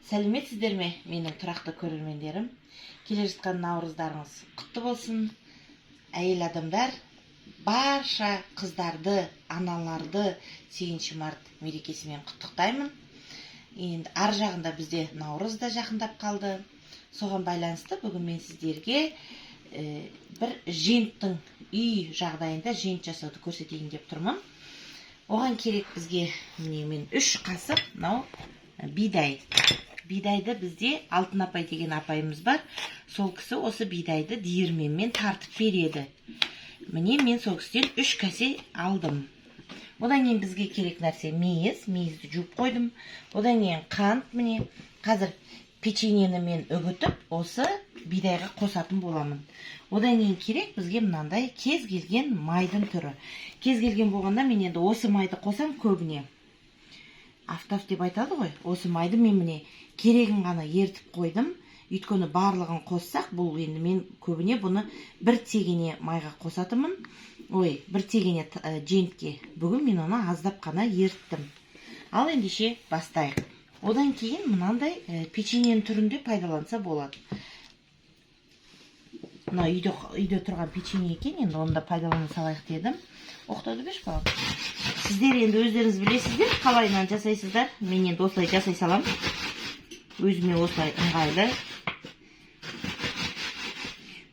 Сәлеметсіздер ме, менің тұрақты көрермендерім? Келе жатқан наурыздарыңыз құтты болсын. Әйел адамдар, барша қыздарды, аналарды 8 март мерекесімен құттықтаймын. Енді ар жағында бізде наурыз да жақындап қалды. Соған байланысты бүгін мен сіздерге бір женттің үй жағдайында жент жасауды көрсетейін деп тұрмын. Оған керек бізге мен 3 қасық бидай. Бидайды бізде Алтын апай деген апайымыз бар. Сол кісі осы бидайды диірменмен тартып береді. Міне мен сол кісіден 3 кәсе алдым. Одан кейін бізге керек нәрсе мейізді жуып қойдым. Одан кейін қант, міне қазір печеньені мен үгітіп, осы бидайға қосатын боламын. Одан кейін керек бізге мынандай кез келген майдың түрі. Кез келген болғанда мен енді осы майды қосам көбіне. Автав деп айтады ғой. Осы майды мен міне керегін ғана ертіп қойдым. Өйткені барлығын қоссақ, бұл енді мен көбіне бұны бір тегене майға қосатымын. Бір тегене жентке. Бүгін мен оны аздап қана ерттім. Ал ендеше бастайық. Одан кейін мынандай печеньенің түрінде пайдаланса болады. Мына үйде тұрған печенье екен, енді оны да пайдалана салайық дедім. Оқтауды беш балам. Сіздер енді өздеріңіз білесіздер, қалайынан жасайсыздар. Мен енді осылай жасай салам. Өзіме осылай ыңғайлы.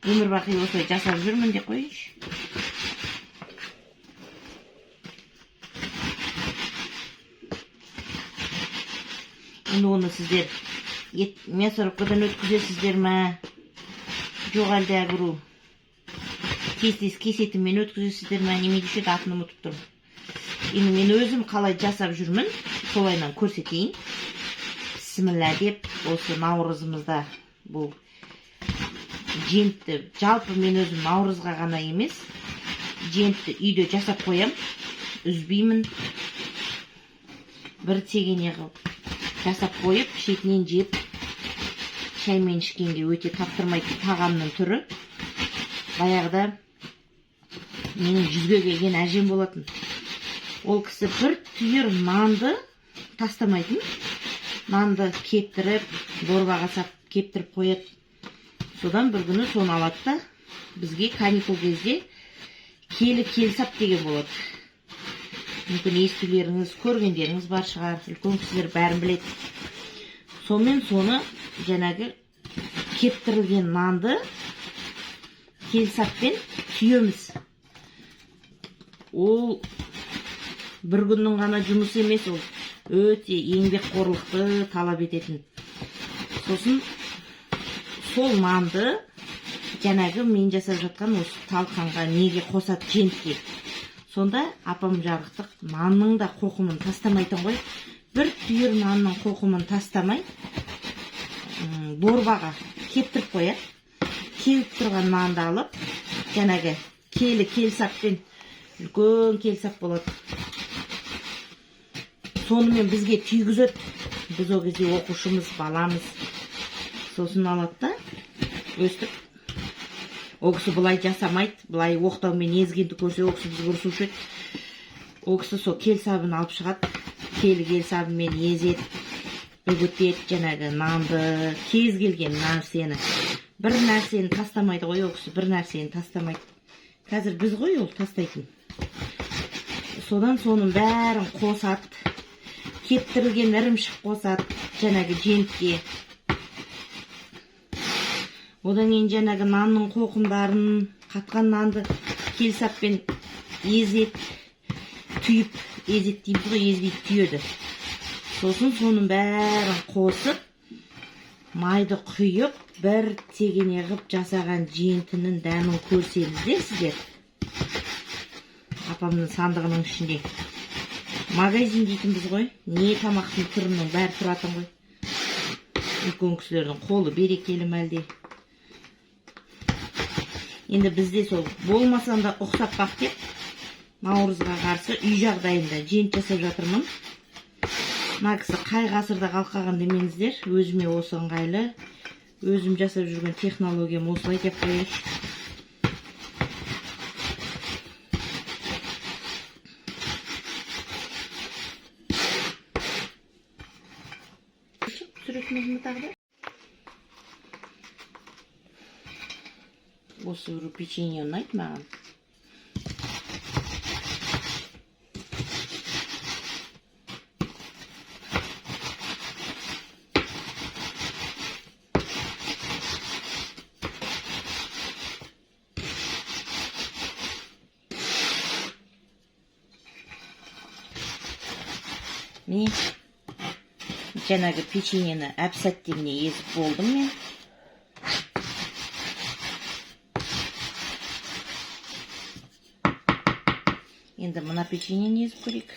Өмір бақи осылай жасап жүрмін деп қойыншы. Енді оны сіздер мясорубкадан өткізесіздер ме? Жоқ әлде агру тез кесетімен өткізесіздер ме? Неме десе атын ұмытып тұрмын. Енді мен өзім қалай жасап жүрмін, солайынан көрсетейін. Бісміллә деп, осы наурызымызда бұл жентті, жалпы мен өзім наурызға ғана емес, жентті үйде жасап қоям, үзбеймін. Бір тегене қылып жасап қойып, шетінен жеп, шаймен ішкенге өте таптырмайтын тағамның түрі. Баяғыда менің 100-ге келген әжем болатын. Ол кісі бір түйір нанды тастамайтын. Нанды кептіріп, дорбаға сап кептіріп қояды. Содан бір күні соны алады да, бізге каникул кезде келсап деген болады. Мүмкін естулеріңіз, көргендеріңіз бар шығар, үлкен кісілер бәрін біледі. Сонымен соны жаңағы кептірілген нанды келсаппен түйеміз. Ол бір күннің ғана жұмысы емес, ол өте еңбекқорлықты талап ететін. Сосын сол нанды жаңағы мен жасап жатқан осы талқанға неге қосады, жентке. Сонда апам жарықтық нанның да қоқымын тастамайтын ғой. Бір түйір нанның қоқымын тастамай, дорбаға кептіріп қояды. Келіп тұрған нанды алып, жаңағы келсаппен, үлкен келсап болады. Сонымен бізге түйгізеді. Біз ол кезде оқушымыз, баламыз. Сосын алады да, өстіп. Ол кісі бұлай жасамайды, бұлай оқтаумен езгенді көрсе, ол кісі біз ұрсушы еді. Ол кісі сол келсабын алып шығады, келсабымен езеді, үгітеді, жаңағы нанды, кез келген нәрсені. Бір нәрсені тастамайды ғой, ол кісі бір нәрсені тастамайды. Қазір біз ғой ол тастайтын. Содан соның бәрін қосады, кептірілген ірімшік қосады, жаңағы жентке. Одан кейін жаңағы нанның қоқымдарын, қатқан нанды келсаппен езет, түйіп, езет дейміз ғой, езбейді, түйеді. Сосын соның бәрін қосып, майды құйып, бір тегене қып жасаған жентінің дәмін көрсеңіздер сіздер. Апамның сандығының ішінде. Магазин дейтінбіз ғой, не тамақтың түрінің бәрі тұратын ғой. Үлкен кісілердің қолы берекелі мәлде. Енді бізде сол болмасам да ұқсап бақ деп, наурызға қарсы үй жағдайында жент жасап жатырмын. Мына кісі қай ғасырда қалқаған демеңіздер, өзіме осы ыңғайлы, өзім жасап жүрген технологиям осылай деп қояйыншы. түсіретінімізді тағы да. Осы бір печенье ұнайды маған. Міне жаңағы печеньені әп-сәтте міне езіп болдым мен. Енді мына печеньені езіп көрейік.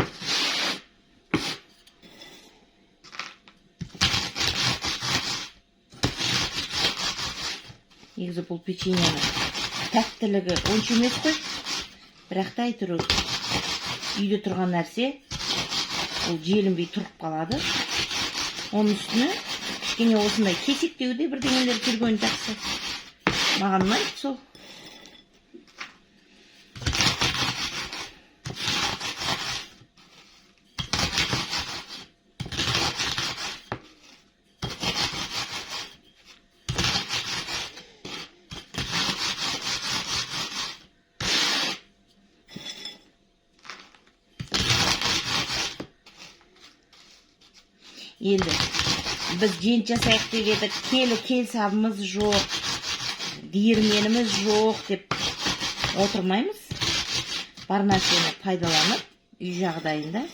Негізі бұл печеньені тәттілігі онша емес қой. Бірақ та әйтеуір үйде тұрған нәрсе ол желінбей тұрып қалады. Оның үстіне кішкене осындай кесектеуде бірдеңелер жүрген жақсы. Маған ұнайды сол. Енді біз жент жасайық деп едік, келсабымыз жоқ, диірменіміз жоқ деп отырмаймыз. Бар нәрсені пайдаланып, үй жағдайында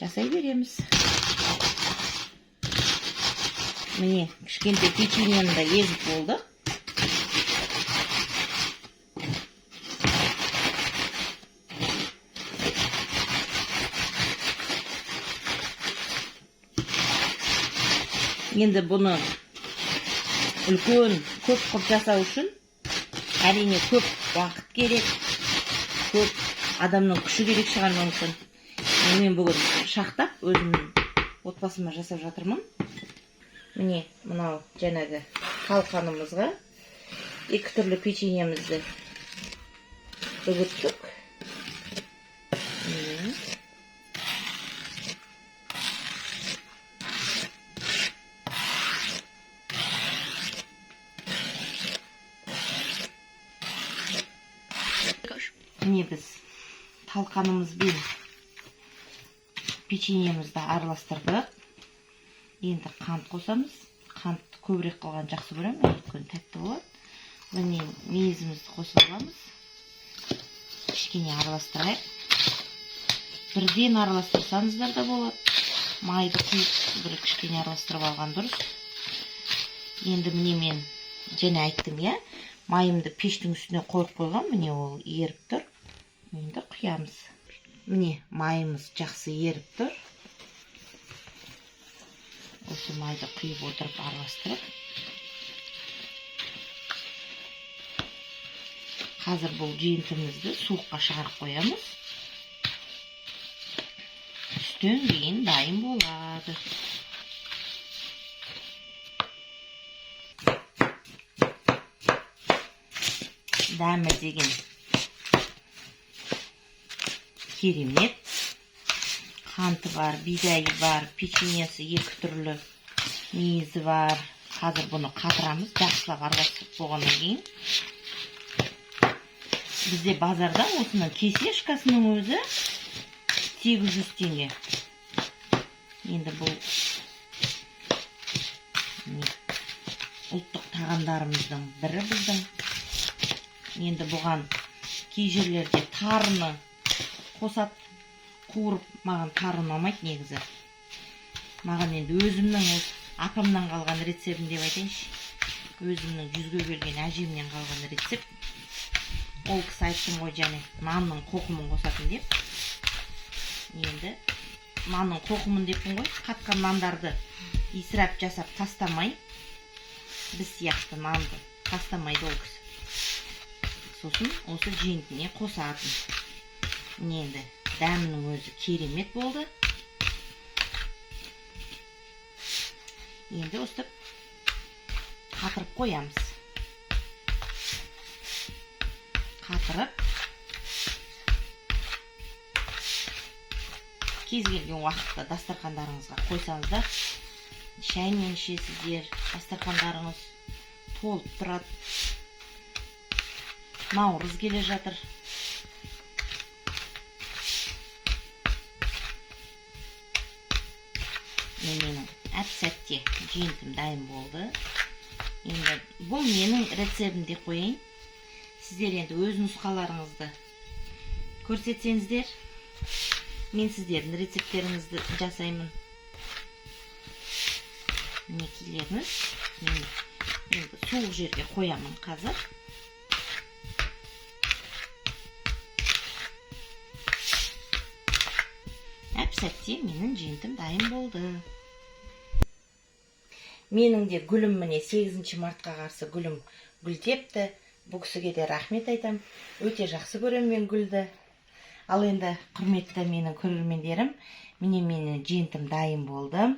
жасай береміз. Міне, кішкентай печеньені да езіп болды. Енді бұны үлкен, көп қып жасау үшін әрине көп уақыт керек, көп адамның күші керек шығар мүмкін. Мен бүгін шақтап өзімнің отбасыма жасап жатырмын. Міне, мынау жаңағы қалқанымызға екі түрлі печеньемізді үгіттік. Міне біз талқанымызбен печеньемізді араластырдық. Енді қант қосамыз. Қант көбірек қылған жақсы көремін, өйткені тәтті болады. Міне мейізімізді қосып аламыз. Кішкене араластырайық. Бірден араластырсаңыздар да болады. Майды құйып бір кішкене араластырып алған дұрыс. Енді міне мен және айттым, я, майымды пештің үстіне қойып қойған, міне ол еріп тұр. Енді құямыз. Міне майымыз жақсы еріп тұр. Осы майды құйып отырып араластырып. Қазір бұл жентімізді суыққа шығарып қоямыз. Түстен кейін дайын болады. Дәмі деген керемет. Қанты бар, бидайы бар, печеньесі екі түрлі, мейізі бар. Қазір бұны қатырамыз, жақсылап араластырып болғаннан кейін. Бізде базарда осының кесешкасының өзі 800 теңге. Енді бұл ұлттық тағамдарымыздың бірі біздің. Енді бұған кей жерлерде тарыны қосат, қуырып, маған тары ұнамайды негізі. Маған енді өзімнің апамнан қалған рецептім деп айтайыншы. Өзімнің 100-ге келген әжемнен қалған рецепт. Ол кісі айттым ғой, және нанның қоқымын қосатын деп. Енді нанның қоқымын деппін ғой, қатқан нандарды исірап жасап тастамай, біз сияқты нанды тастамайды ол кісі. Сосын осы жентіне қосатын. Енді дәмінің өзі керемет болды. Енді өстіп қатырып қоямыз. Қатырып кез келген уақытта дастархандарыңызға қойсаңыздар шаймен ішесіздер, дастархандарыңыз толып тұрады. Наурыз келе жатыр. Менің әп-сәтте жентім дайын болды. Енді бұл менің рецептім деп қояйын. Сіздер енді өз нұсқаларыңызды көрсетсеңіздер, мен сіздердің рецепттеріңізді жасаймын. Мінекейлеріңіз. Мен енді суық жерге қоямын қазір. Әп-сәтте менің жентім дайын болды. Менің де гүлім міне 8 мартқа қарсы гүлім гүлдепті. Бұл кісіге де рахмет айтам. Өте жақсы көрем мен гүлді. Ал енді құрметті менің көрермендерім, менің жентім дайын болды.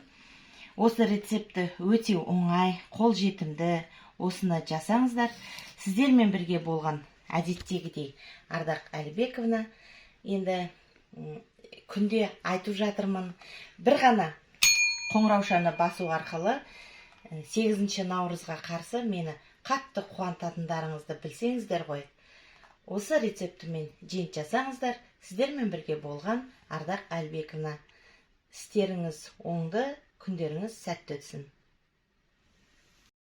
Осы рецепті өте оңай, қол жетімді. Осыны жасаңыздар. Сіздермен бірге болған әдеттегідей Ардақ Әлібековна. Енді күнде айтып жатырмын. Бір ғана қоңыраушаны басу арқылы 8 наурызға қарсы мені қатты қуантатындарыңызды білсеңіздер ғой. Осы рецептімен жент жасаңыздар. Сіздермен бірге болған Ардақ Әлібековна. Істеріңіз оңды, күндеріңіз сәтті өтсін.